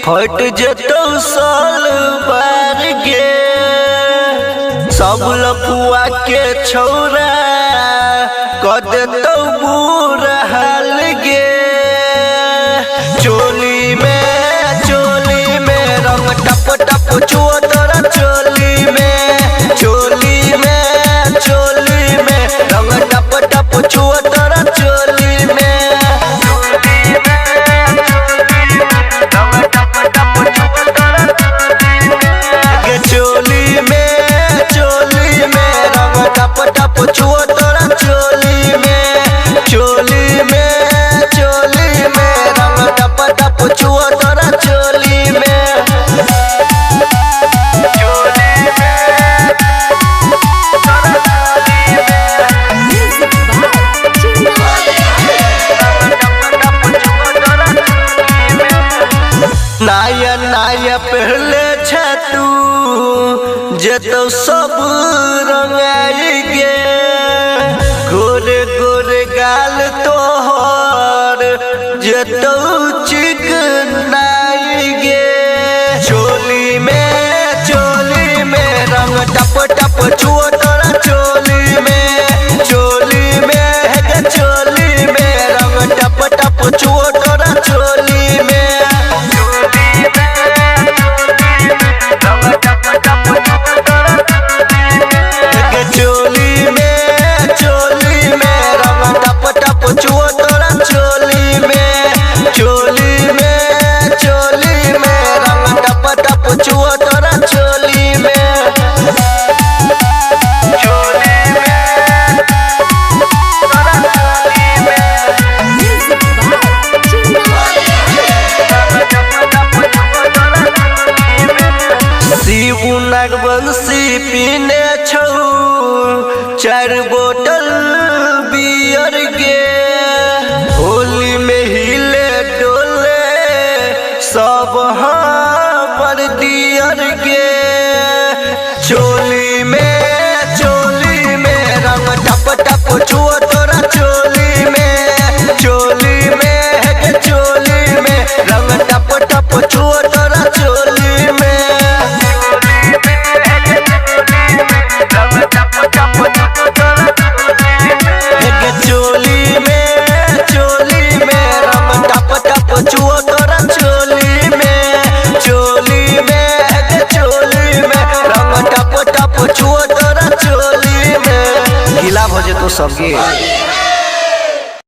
हट जतो साल बार गे सब लफुआ के छौरा कद तो बुरा हाल गे चोली में रंग टप टप चुआ तोरा चोली में रंग टप टप चुआ तोरा चोली में चुआ तोरा चोली में रंग टप टप चुआ तोरा चोली में नाया नाया पहले छतू जतो सब रंगाई गे गोरे गोरे गाल तोहर जतो चिकनाई गे चोली में रंग टप टप चुआ तोरा चोली में रंग टप टप चुआ तोरा चोली में चुआ तोरा चोली में रंग टप टप चुआ तोरा चोली में शिवू नागवंशी पीने छौ 4 बोतल बियर गे होली में हिले डोले सब पर दियर गे चोली में रंग टप टप चुआ तोरा चोली में रंग टप टप चुआ तोरा चोली में चोली में रंग टप टप चुआ तोरा चोली में रंग टप टप चुआ तोरा चोली में गिला भजे तो सबके